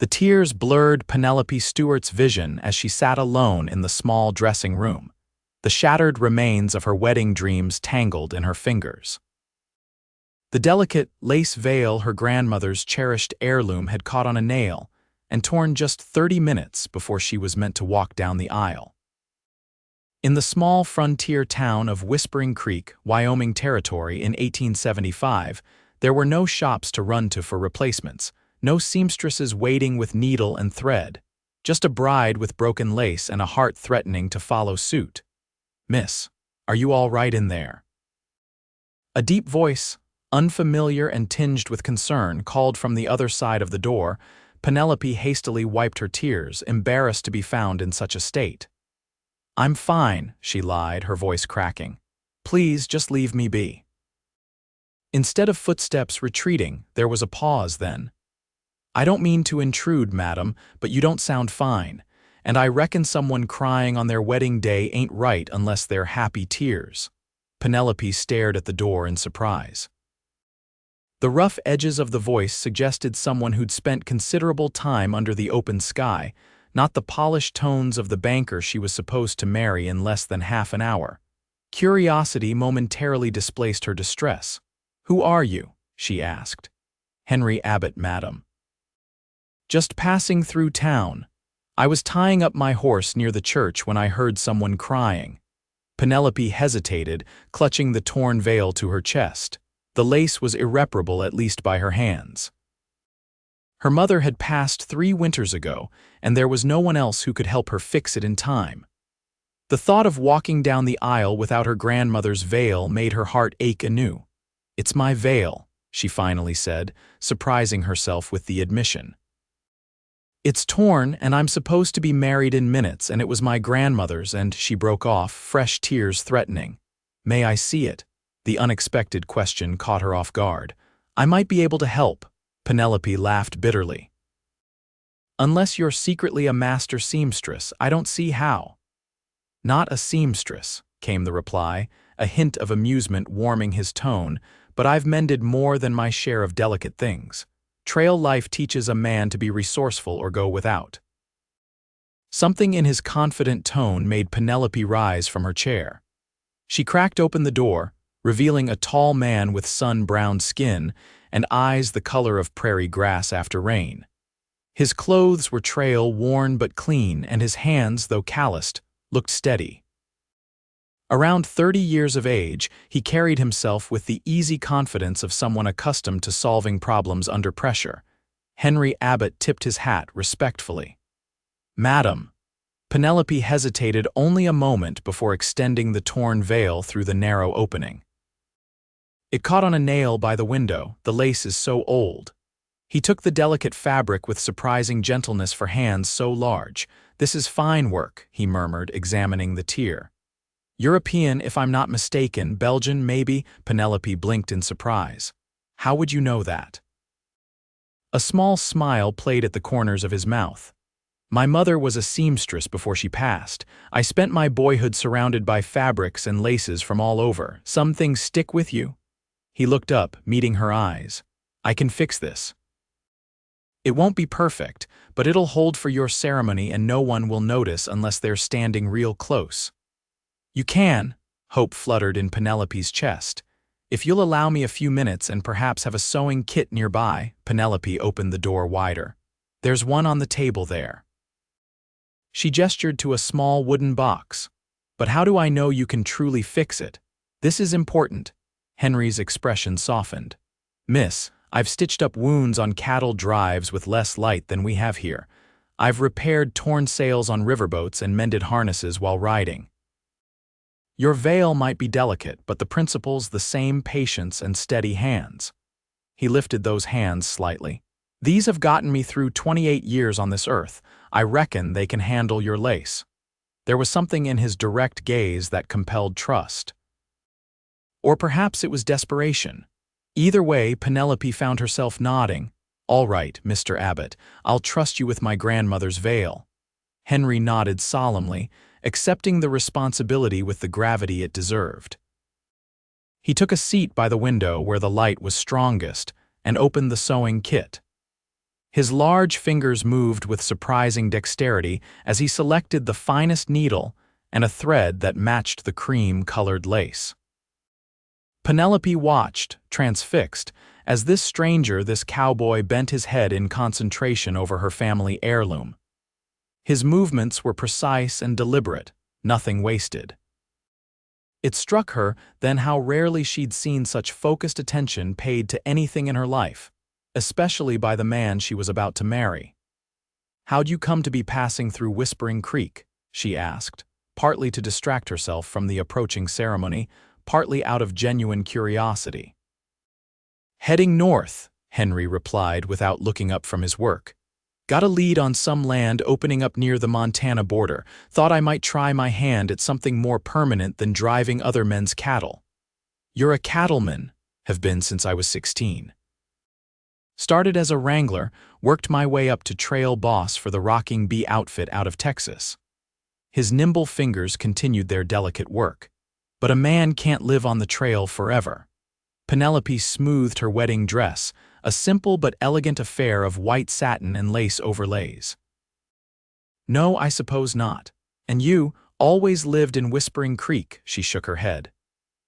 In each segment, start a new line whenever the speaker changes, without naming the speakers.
The tears blurred Penelope Stewart's vision as she sat alone in the small dressing room, the shattered remains of her wedding dreams tangled in her fingers. The delicate lace veil her grandmother's cherished heirloom had caught on a nail and torn just 30 minutes before she was meant to walk down the aisle. In the small frontier town of Whispering Creek, Wyoming Territory in 1875, there were no shops to run to for replacements, no seamstresses waiting with needle and thread, just a bride with broken lace and a heart threatening to follow suit. "Miss, are you all right in there?" A deep voice, unfamiliar and tinged with concern, called from the other side of the door. Penelope hastily wiped her tears, embarrassed to be found in such a state. "I'm fine," she lied, her voice cracking. "Please just leave me be." Instead of footsteps retreating, there was a pause then. "I don't mean to intrude, madam, but you don't sound fine, and I reckon someone crying on their wedding day ain't right unless they're happy tears." Penelope stared at the door in surprise. The rough edges of the voice suggested someone who'd spent considerable time under the open sky, not the polished tones of the banker she was supposed to marry in less than half an hour. Curiosity momentarily displaced her distress. "Who are you?" she asked. "Henry Abbott, madam." "Just passing through town. I was tying up my horse near the church when I heard someone crying." Penelope hesitated, clutching the torn veil to her chest. The lace was irreparable, at least by her hands. Her mother had passed 3 winters ago, and there was no one else who could help her fix it in time. The thought of walking down the aisle without her grandmother's veil made her heart ache anew. "It's my veil," she finally said, surprising herself with the admission. "It's torn, and I'm supposed to be married in minutes, and it was my grandmother's," and she broke off, fresh tears threatening. "May I see it?" The unexpected question caught her off guard. "I might be able to help." Penelope laughed bitterly. "Unless you're secretly a master seamstress, I don't see how." "Not a seamstress," came the reply, a hint of amusement warming his tone, "but I've mended more than my share of delicate things. Trail life teaches a man to be resourceful or go without." Something in his confident tone made Penelope rise from her chair. She cracked open the door, revealing a tall man with sun-browned skin and eyes the color of prairie grass after rain. His clothes were trail-worn but clean, and his hands, though calloused, looked steady. Around 30 years of age, he carried himself with the easy confidence of someone accustomed to solving problems under pressure. Henry Abbott tipped his hat respectfully. "Madam." Penelope hesitated only a moment before extending the torn veil through the narrow opening. It caught on a nail by the window, the lace is so old. He took the delicate fabric with surprising gentleness for hands so large. "This is fine work," he murmured, examining the tear. "European, if I'm not mistaken, Belgian, maybe?" Penelope blinked in surprise. "How would you know that?" A small smile played at the corners of his mouth. "My mother was a seamstress before she passed. I spent my boyhood surrounded by fabrics and laces from all over. Some things stick with you." He looked up, meeting her eyes. "I can fix this. It won't be perfect, but it'll hold for your ceremony and no one will notice unless they're standing real close." "You can," hope fluttered in Penelope's chest. "If you'll allow me a few minutes and perhaps have a sewing kit nearby." Penelope opened the door wider. "There's one on the table there." She gestured to a small wooden box. "But how do I know you can truly fix it? This is important." Henry's expression softened. "Miss, I've stitched up wounds on cattle drives with less light than we have here. I've repaired torn sails on riverboats and mended harnesses while riding. Your veil might be delicate, but the principle's the same: patience and steady hands." He lifted those hands slightly. "These have gotten me through 28 years on this earth. I reckon they can handle your lace." There was something in his direct gaze that compelled trust. Or perhaps it was desperation. Either way, Penelope found herself nodding. "All right, Mr. Abbott, I'll trust you with my grandmother's veil." Henry nodded solemnly, accepting the responsibility with the gravity it deserved. He took a seat by the window where the light was strongest and opened the sewing kit. His large fingers moved with surprising dexterity as he selected the finest needle and a thread that matched the cream-colored lace. Penelope watched, transfixed, as this cowboy bent his head in concentration over her family heirloom. His movements were precise and deliberate, nothing wasted. It struck her then how rarely she'd seen such focused attention paid to anything in her life, especially by the man she was about to marry. "How'd you come to be passing through Whispering Creek?" she asked, partly to distract herself from the approaching ceremony, partly out of genuine curiosity. "Heading north," Henry replied without looking up from his work. "Got a lead on some land opening up near the Montana border. Thought I might try my hand at something more permanent than driving other men's cattle." "You're a cattleman." "Have been since I was 16. Started as a wrangler, worked my way up to trail boss for the Rocking Bee outfit out of Texas." His nimble fingers continued their delicate work. "But a man can't live on the trail forever." Penelope smoothed her wedding dress, a simple but elegant affair of white satin and lace overlays. "No, I suppose not. And you, always lived in Whispering Creek?" She shook her head.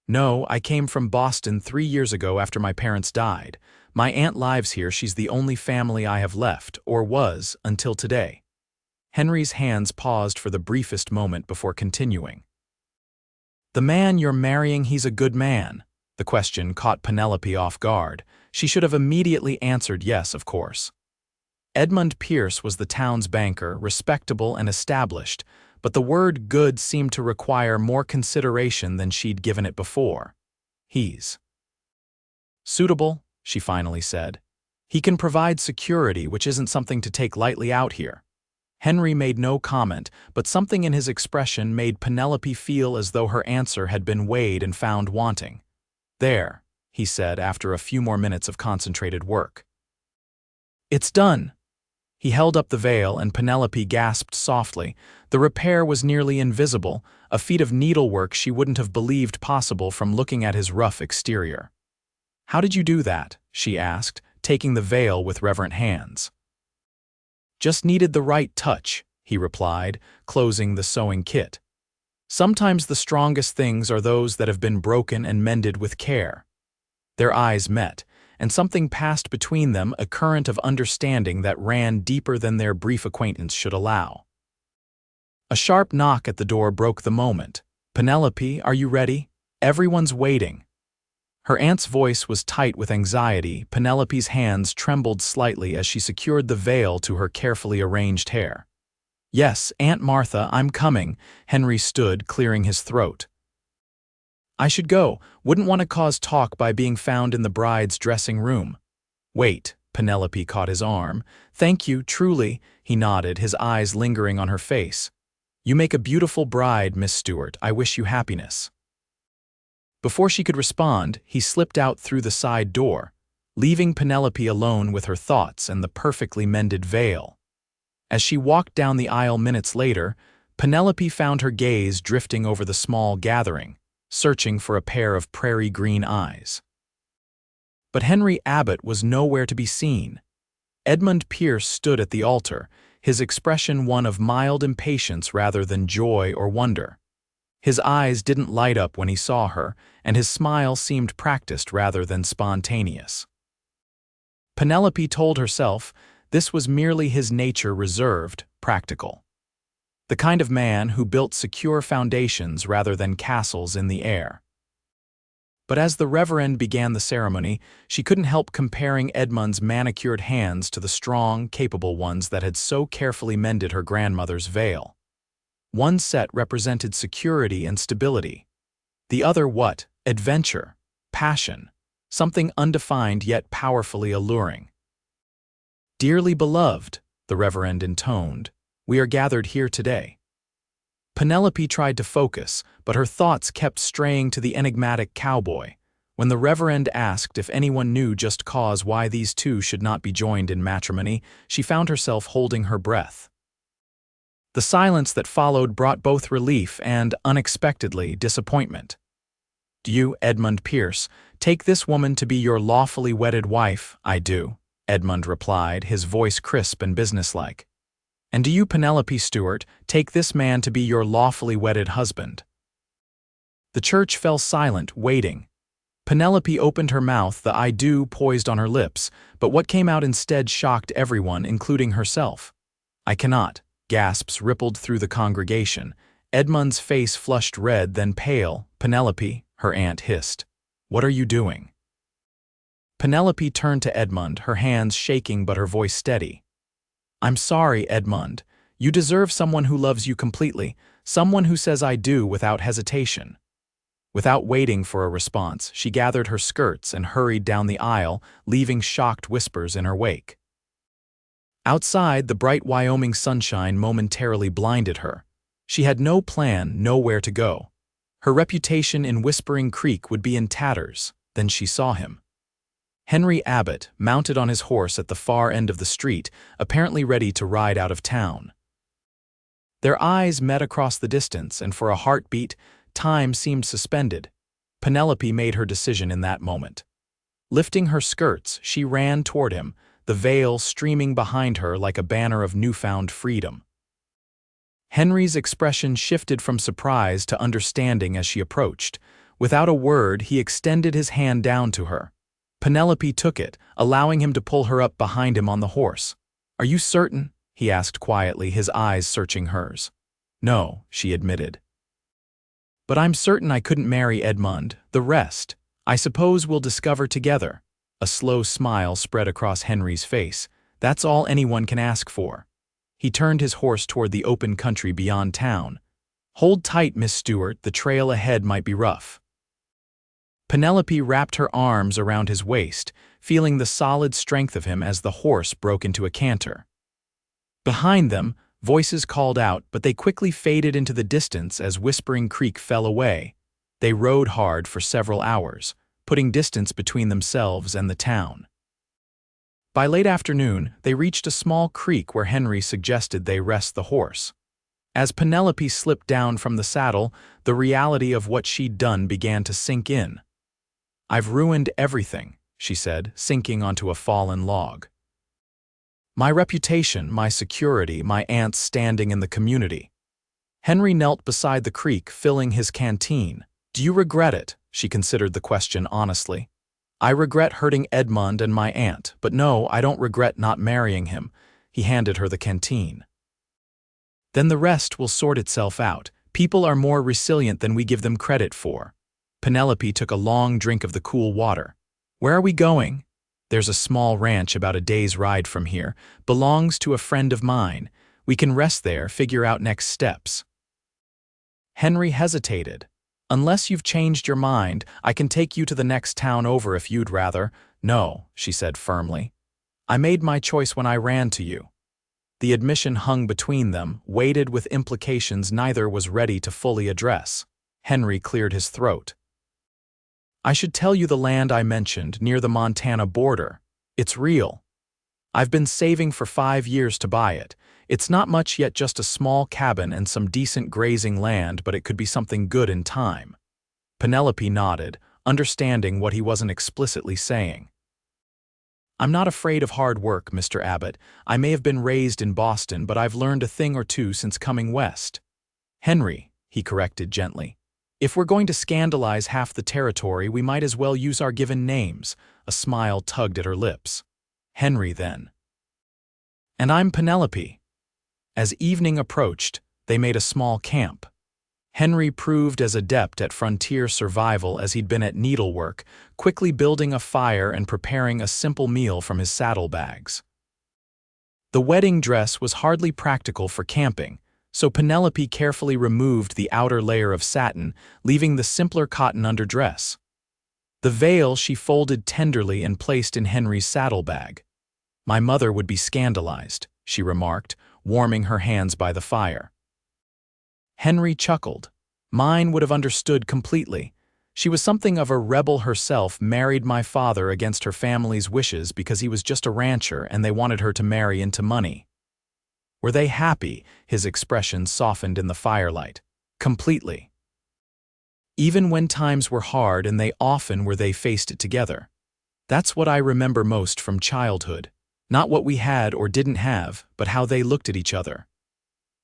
"No, I came from Boston 3 years ago after my parents died. My aunt lives here. She's the only family I have left, or was, until today." Henry's hands paused for the briefest moment before continuing. "The man you're marrying, he's a good man." The question caught Penelope off guard. She should have immediately answered yes, of course. Edmund Pierce was the town's banker, respectable and established, but the word good seemed to require more consideration than she'd given it before. "He's suitable," she finally said. "He can provide security, which isn't something to take lightly out here." Henry made no comment, but something in his expression made Penelope feel as though her answer had been weighed and found wanting. "There," he said after a few more minutes of concentrated work. "It's done." He held up the veil and Penelope gasped softly. The repair was nearly invisible, a feat of needlework she wouldn't have believed possible from looking at his rough exterior. "How did you do that?" she asked, taking the veil with reverent hands. "Just needed the right touch," he replied, closing the sewing kit. "Sometimes the strongest things are those that have been broken and mended with care." Their eyes met, and something passed between them, a current of understanding that ran deeper than their brief acquaintance should allow. A sharp knock at the door broke the moment. "Penelope, are you ready? Everyone's waiting." Her aunt's voice was tight with anxiety. Penelope's hands trembled slightly as she secured the veil to her carefully arranged hair. "Yes, Aunt Martha, I'm coming." Henry stood, clearing his throat. "I should go. Wouldn't want to cause talk by being found in the bride's dressing room." "Wait," Penelope caught his arm. "Thank you, truly," he nodded, his eyes lingering on her face. "You make a beautiful bride, Miss Stewart. I wish you happiness." Before she could respond, he slipped out through the side door, leaving Penelope alone with her thoughts and the perfectly mended veil. As she walked down the aisle minutes later, Penelope found her gaze drifting over the small gathering, searching for a pair of prairie-green eyes. But Henry Abbott was nowhere to be seen. Edmund Pierce stood at the altar, his expression one of mild impatience rather than joy or wonder. His eyes didn't light up when he saw her, and his smile seemed practiced rather than spontaneous. Penelope told herself this was merely his nature, reserved, practical. The kind of man who built secure foundations rather than castles in the air. But as the Reverend began the ceremony, she couldn't help comparing Edmund's manicured hands to the strong, capable ones that had so carefully mended her grandmother's veil. One set represented security and stability. The other what? Adventure, passion, something undefined yet powerfully alluring. "Dearly beloved," the Reverend intoned, "we are gathered here today." Penelope tried to focus, but her thoughts kept straying to the enigmatic cowboy. When the Reverend asked if anyone knew just cause why these two should not be joined in matrimony, she found herself holding her breath. The silence that followed brought both relief and, unexpectedly, disappointment. "Do you, Edmund Pierce, take this woman to be your lawfully wedded wife?" "I do." Edmund replied, his voice crisp and businesslike. "And do you, Penelope Stewart, take this man to be your lawfully wedded husband?" The church fell silent, waiting. Penelope opened her mouth, the "I do" poised on her lips, but what came out instead shocked everyone, including herself. "I cannot." Gasps rippled through the congregation. Edmund's face flushed red, then pale. "Penelope," her aunt hissed. "What are you doing?" Penelope turned to Edmund, her hands shaking but her voice steady. "I'm sorry, Edmund. You deserve someone who loves you completely, someone who says "I do" without hesitation." Without waiting for a response, she gathered her skirts and hurried down the aisle, leaving shocked whispers in her wake. Outside, the bright Wyoming sunshine momentarily blinded her. She had no plan, nowhere to go. Her reputation in Whispering Creek would be in tatters. Then she saw him. Henry Abbott, mounted on his horse at the far end of the street, apparently ready to ride out of town. Their eyes met across the distance, and for a heartbeat, time seemed suspended. Penelope made her decision in that moment. Lifting her skirts, she ran toward him, the veil streaming behind her like a banner of newfound freedom. Henry's expression shifted from surprise to understanding as she approached. Without a word, he extended his hand down to her. Penelope took it, allowing him to pull her up behind him on the horse. "Are you certain?" he asked quietly, his eyes searching hers. "No," she admitted. "But I'm certain I couldn't marry Edmund. The rest, I suppose we'll discover together." A slow smile spread across Henry's face. "That's all anyone can ask for." He turned his horse toward the open country beyond town. "Hold tight, Miss Stewart, the trail ahead might be rough." Penelope wrapped her arms around his waist, feeling the solid strength of him as the horse broke into a canter. Behind them, voices called out, but they quickly faded into the distance as Whispering Creek fell away. They rode hard for several hours, putting distance between themselves and the town. By late afternoon, they reached a small creek where Henry suggested they rest the horse. As Penelope slipped down from the saddle, the reality of what she'd done began to sink in. "I've ruined everything," she said, sinking onto a fallen log. "My reputation, my security, my aunt's standing in the community." Henry knelt beside the creek, filling his canteen. "Do you regret it?" She considered the question honestly. "I regret hurting Edmund and my aunt, but no, I don't regret not marrying him." He handed her the canteen. "Then the rest will sort itself out. People are more resilient than we give them credit for." Penelope took a long drink of the cool water. "Where are we going?" "There's a small ranch about a day's ride from here. Belongs to a friend of mine. We can rest there, figure out next steps." Henry hesitated. "Unless you've changed your mind, I can take you to the next town over if you'd rather." "No," she said firmly. "I made my choice when I ran to you." The admission hung between them, weighted with implications neither was ready to fully address. Henry cleared his throat. "I should tell you the land I mentioned, near the Montana border. It's real. I've been saving for 5 years to buy it. It's not much yet, just a small cabin and some decent grazing land, but it could be something good in time." Penelope nodded, understanding what he wasn't explicitly saying. "I'm not afraid of hard work, Mr. Abbott. I may have been raised in Boston, but I've learned a thing or two since coming west." "Henry," he corrected gently. "If we're going to scandalize half the territory, we might as well use our given names." A smile tugged at her lips. "Henry, then." "And I'm Penelope." As evening approached, they made a small camp. Henry proved as adept at frontier survival as he'd been at needlework, quickly building a fire and preparing a simple meal from his saddlebags. The wedding dress was hardly practical for camping, so Penelope carefully removed the outer layer of satin, leaving the simpler cotton underdress. The veil she folded tenderly and placed in Henry's saddlebag. "My mother would be scandalized," she remarked, warming her hands by the fire. Henry chuckled. "Mine would have understood completely. She was something of a rebel herself, married my father against her family's wishes because he was just a rancher and they wanted her to marry into money." "Were they happy?" His expression softened in the firelight. "Completely. Even when times were hard, and they often were, they faced it together. That's what I remember most from childhood." Not what we had or didn't have, but how they looked at each other.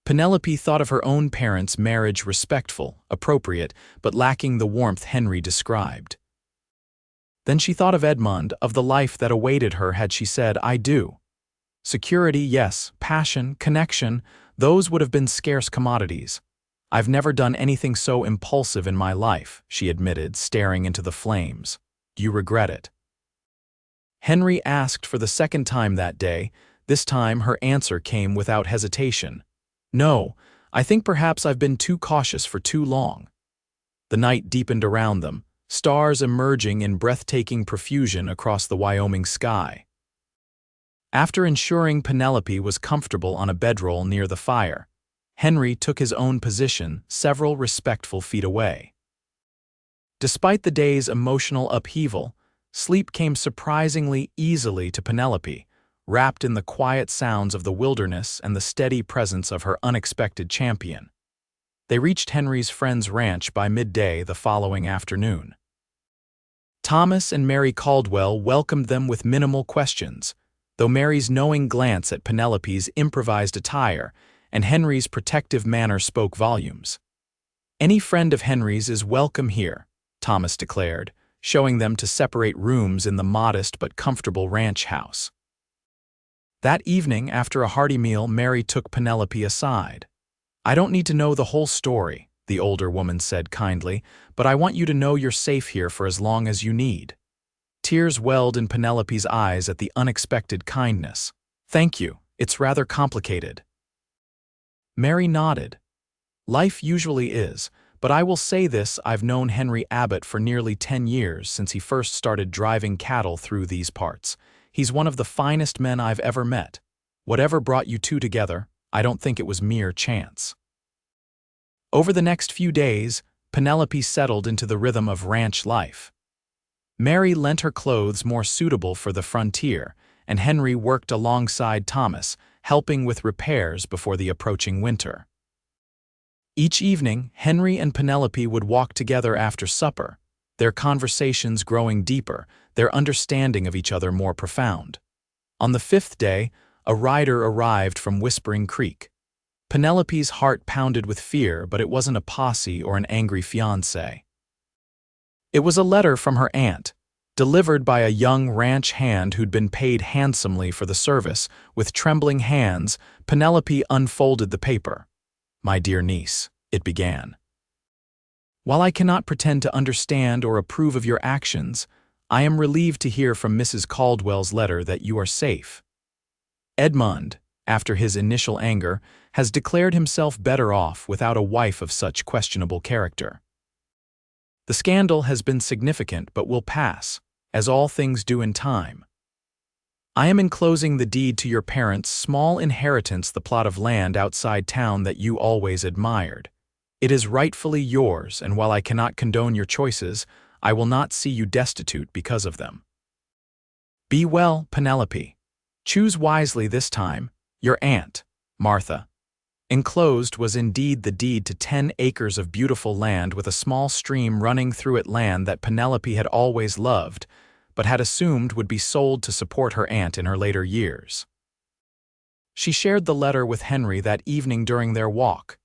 Penelope thought of her own parents' marriage respectful, appropriate, but lacking the warmth Henry described. Then she thought of Edmund, of the life that awaited her had she said, "I do." Security, yes, passion, connection, those would have been scarce commodities. "I've never done anything so impulsive in my life," she admitted, staring into the flames. "You regret it?" Henry asked for the second time that day. This time her answer came without hesitation. "No, I think perhaps I've been too cautious for too long." The night deepened around them, stars emerging in breathtaking profusion across the Wyoming sky. After ensuring Penelope was comfortable on a bedroll near the fire, Henry took his own position several respectful feet away. Despite the day's emotional upheaval, sleep came surprisingly easily to Penelope, wrapped in the quiet sounds of the wilderness and the steady presence of her unexpected champion. They reached Henry's friend's ranch by midday the following afternoon. Thomas and Mary Caldwell welcomed them with minimal questions, though Mary's knowing glance at Penelope's improvised attire and Henry's protective manner spoke volumes. "Any friend of Henry's is welcome here," Thomas declared, showing them to separate rooms in the modest but comfortable ranch house. That evening, after a hearty meal, Mary took Penelope aside. "I don't need to know the whole story," the older woman said kindly, "but I want you to know you're safe here for as long as you need." Tears welled in Penelope's eyes at the unexpected kindness. "Thank you, it's rather complicated." Mary nodded. "Life usually is, but I will say this, I've known Henry Abbott for nearly 10 years since he first started driving cattle through these parts. He's one of the finest men I've ever met. Whatever brought you two together, I don't think it was mere chance." Over the next few days, Penelope settled into the rhythm of ranch life. Mary lent her clothes more suitable for the frontier, and Henry worked alongside Thomas, helping with repairs before the approaching winter. Each evening, Henry and Penelope would walk together after supper, their conversations growing deeper, their understanding of each other more profound. On the 5th day, a rider arrived from Whispering Creek. Penelope's heart pounded with fear, but it wasn't a posse or an angry fiancé. It was a letter from her aunt, delivered by a young ranch hand who'd been paid handsomely for the service. With trembling hands, Penelope unfolded the paper. "My dear niece," it began. "While I cannot pretend to understand or approve of your actions, I am relieved to hear from Mrs. Caldwell's letter that you are safe. Edmund, after his initial anger, has declared himself better off without a wife of such questionable character. The scandal has been significant but will pass, as all things do in time. I am enclosing the deed to your parents' small inheritance, the plot of land outside town that you always admired. It is rightfully yours, and while I cannot condone your choices, I will not see you destitute because of them. Be well, Penelope. Choose wisely this time. Your aunt, Martha." Enclosed was indeed the deed to 10 acres of beautiful land with a small stream running through it, land that Penelope had always loved, but had assumed would be sold to support her aunt in her later years. She shared the letter with Henry that evening during their walk.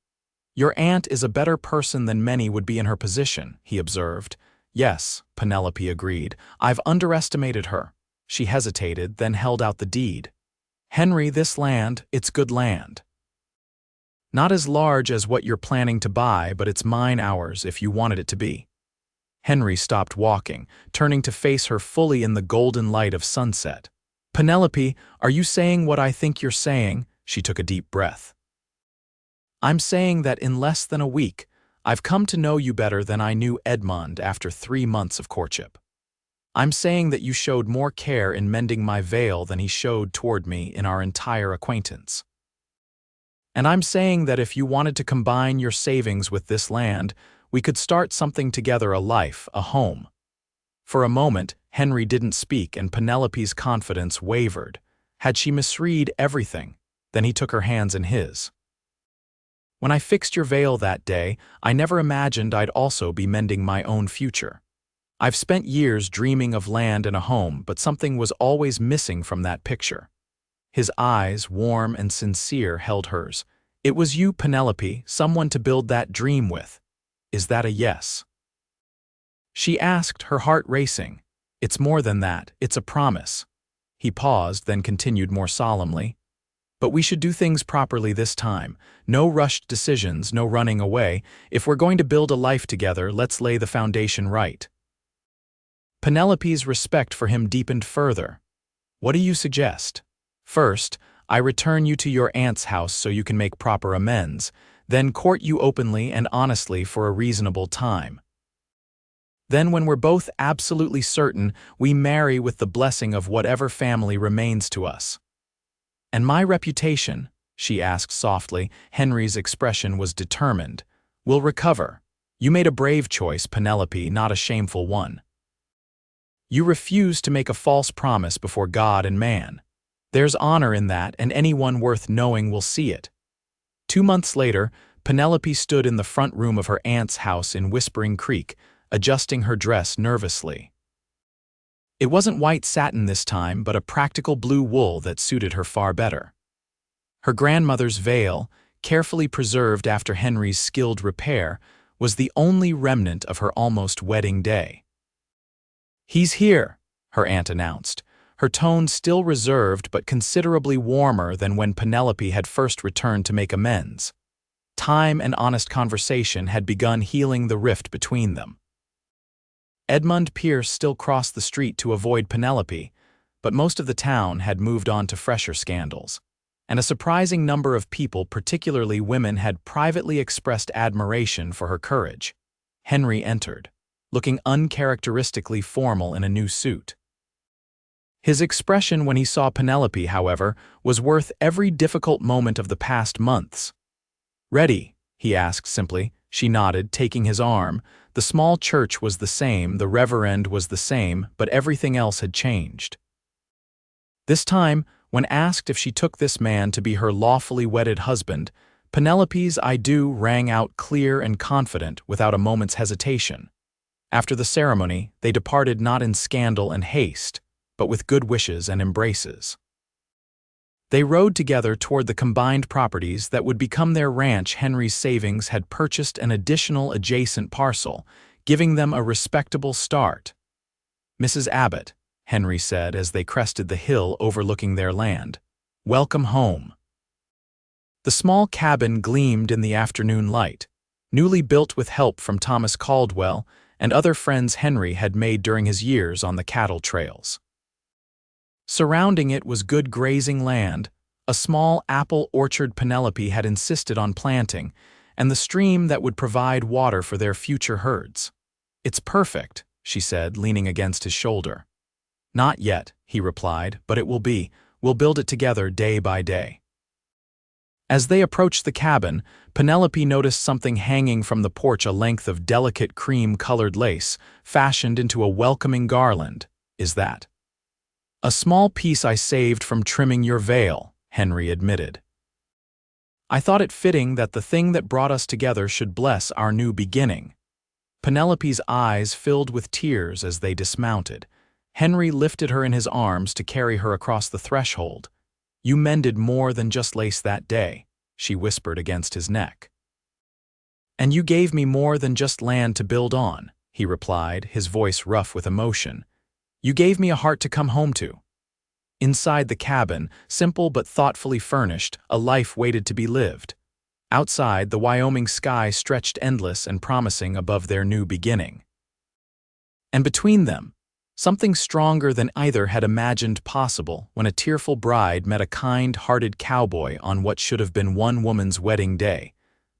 "Your aunt is a better person than many would be in her position," he observed. "Yes," Penelope agreed. "I've underestimated her." She hesitated, then held out the deed. "Henry, this land, it's good land. Not as large as what you're planning to buy, but it's mine, ours, if you wanted it to be." Henry stopped walking, turning to face her fully in the golden light of sunset. "Penelope, are you saying what I think you're saying?" She took a deep breath. "I'm saying that in less than a week, I've come to know you better than I knew Edmund after 3 months of courtship. I'm saying that you showed more care in mending my veil than he showed toward me in our entire acquaintance. And I'm saying that if you wanted to combine your savings with this land, we could start something together, a life, a home." For a moment, Henry didn't speak, and Penelope's confidence wavered. Had she misread everything? Then he took her hands in his. "When I fixed your veil that day, I never imagined I'd also be mending my own future. I've spent years dreaming of land and a home, but something was always missing from that picture. His eyes, warm and sincere, held hers. "It was you, Penelope, someone to build that dream with. Is that a yes?" She asked, her heart racing. "It's more than that, it's a promise." He paused, then continued more solemnly. "But we should do things properly this time. No rushed decisions, no running away. If we're going to build a life together, let's lay the foundation right." Penelope's respect for him deepened further. "What do you suggest?" "First, I return you to your aunt's house so you can make proper amends, then court you openly and honestly for a reasonable time. Then when we're both absolutely certain, we marry with the blessing of whatever family remains to us." "And my reputation?" she asked softly. Henry's expression was determined. "Will recover. You made a brave choice, Penelope, not a shameful one. You refused to make a false promise before God and man. There's honor in that, and anyone worth knowing will see it." 2 months later, Penelope stood in the front room of her aunt's house in Whispering Creek, adjusting her dress nervously. It wasn't white satin this time, but a practical blue wool that suited her far better. Her grandmother's veil, carefully preserved after Henry's skilled repair, was the only remnant of her almost wedding day. "He's here," her aunt announced, her tone still reserved but considerably warmer than when Penelope had first returned to make amends. Time and honest conversation had begun healing the rift between them. Edmund Pierce still crossed the street to avoid Penelope, but most of the town had moved on to fresher scandals, and a surprising number of people, particularly women, had privately expressed admiration for her courage. Henry entered, looking uncharacteristically formal in a new suit. His expression when he saw Penelope, however, was worth every difficult moment of the past months. "Ready?" he asked simply. She nodded, taking his arm. The small church was the same, the reverend was the same, but everything else had changed. This time, when asked if she took this man to be her lawfully wedded husband, Penelope's "I do" rang out clear and confident without a moment's hesitation. After the ceremony, they departed not in scandal and haste, but with good wishes and embraces. They rode together toward the combined properties that would become their ranch. Henry's savings had purchased an additional adjacent parcel, giving them a respectable start. "Mrs. Abbott," Henry said as they crested the hill overlooking their land, "welcome home." The small cabin gleamed in the afternoon light, newly built with help from Thomas Caldwell and other friends Henry had made during his years on the cattle trails. Surrounding it was good grazing land, a small apple orchard Penelope had insisted on planting, and the stream that would provide water for their future herds. "It's perfect," she said, leaning against his shoulder. "Not yet," he replied, "but it will be. We'll build it together day by day." As they approached the cabin, Penelope noticed something hanging from the porch, a length of delicate cream-colored lace, fashioned into a welcoming garland. "Is that?" "A small piece I saved from trimming your veil," Henry admitted. "I thought it fitting that the thing that brought us together should bless our new beginning." Penelope's eyes filled with tears as they dismounted. Henry lifted her in his arms to carry her across the threshold. "You mended more than just lace that day," she whispered against his neck. "And you gave me more than just land to build on," he replied, his voice rough with emotion. "You gave me a heart to come home to." Inside the cabin, simple but thoughtfully furnished, a life waited to be lived. Outside, the Wyoming sky stretched endless and promising above their new beginning. And between them, something stronger than either had imagined possible when a tearful bride met a kind-hearted cowboy on what should have been one woman's wedding day,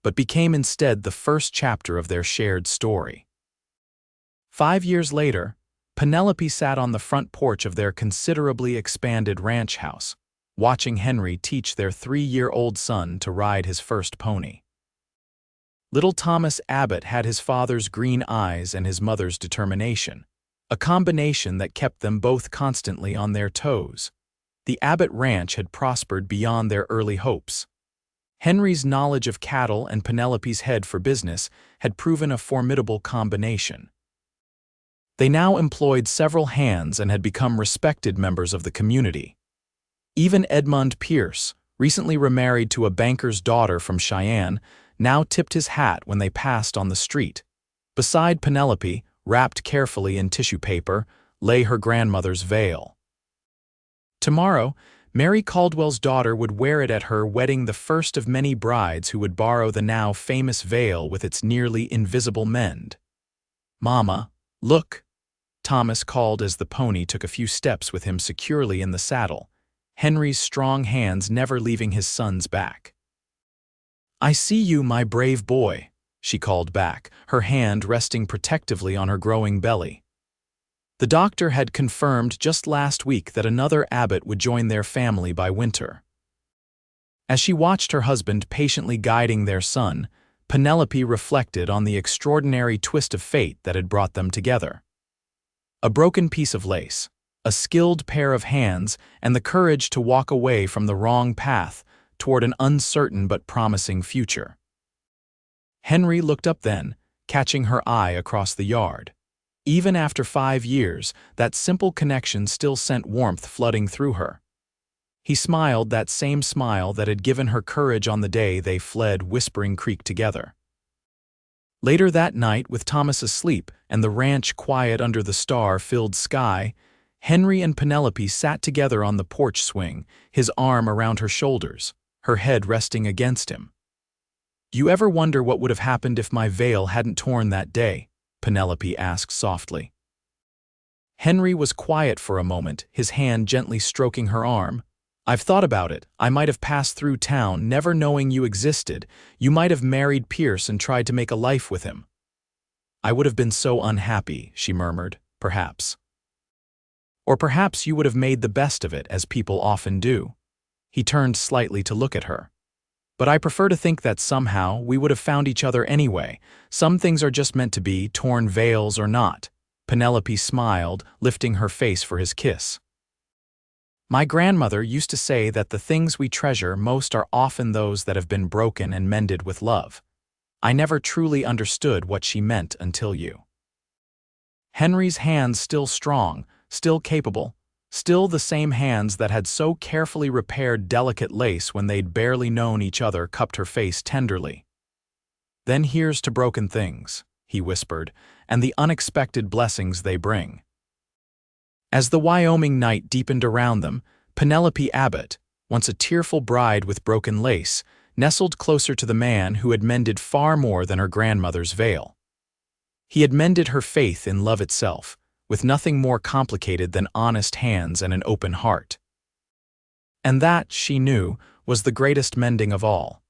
but became instead the first chapter of their shared story. 5 years later, Penelope sat on the front porch of their considerably expanded ranch house, watching Henry teach their 3-year-old son to ride his first pony. Little Thomas Abbott had his father's green eyes and his mother's determination, a combination that kept them both constantly on their toes. The Abbott ranch had prospered beyond their early hopes. Henry's knowledge of cattle and Penelope's head for business had proven a formidable combination. They now employed several hands and had become respected members of the community. Even Edmund Pierce, recently remarried to a banker's daughter from Cheyenne, now tipped his hat when they passed on the street. Beside Penelope, wrapped carefully in tissue paper, lay her grandmother's veil. Tomorrow, Mary Caldwell's daughter would wear it at her wedding, the first of many brides who would borrow the now famous veil with its nearly invisible mend. "Mama, look," Thomas called as the pony took a few steps with him securely in the saddle, Henry's strong hands never leaving his son's back. "I see you, my brave boy," she called back, her hand resting protectively on her growing belly. The doctor had confirmed just last week that another Abbott would join their family by winter. As she watched her husband patiently guiding their son, Penelope reflected on the extraordinary twist of fate that had brought them together. A broken piece of lace, a skilled pair of hands, and the courage to walk away from the wrong path toward an uncertain but promising future. Henry looked up then, catching her eye across the yard. Even after 5 years, that simple connection still sent warmth flooding through her. He smiled, that same smile that had given her courage on the day they fled Whispering Creek together. Later that night, with Thomas asleep and the ranch quiet under the star-filled sky, Henry and Penelope sat together on the porch swing, his arm around her shoulders, her head resting against him. "You ever wonder what would have happened if my veil hadn't torn that day?" Penelope asked softly. Henry was quiet for a moment, his hand gently stroking her arm. "I've thought about it. I might have passed through town, never knowing you existed. You might have married Pierce and tried to make a life with him." "I would have been so unhappy," she murmured, "perhaps. Or perhaps you would have made the best of it, as people often do." He turned slightly to look at her. "But I prefer to think that somehow we would have found each other anyway. Some things are just meant to be, torn veils or not." Penelope smiled, lifting her face for his kiss. "My grandmother used to say that the things we treasure most are often those that have been broken and mended with love. I never truly understood what she meant until you." Henry's hands still strong, still capable, still the same hands that had so carefully repaired delicate lace when they'd barely known each other, cupped her face tenderly. "Then here's to broken things," he whispered, "and the unexpected blessings they bring." As the Wyoming night deepened around them, Penelope Abbott, once a tearful bride with broken lace, nestled closer to the man who had mended far more than her grandmother's veil. He had mended her faith in love itself, with nothing more complicated than honest hands and an open heart. And that, she knew, was the greatest mending of all.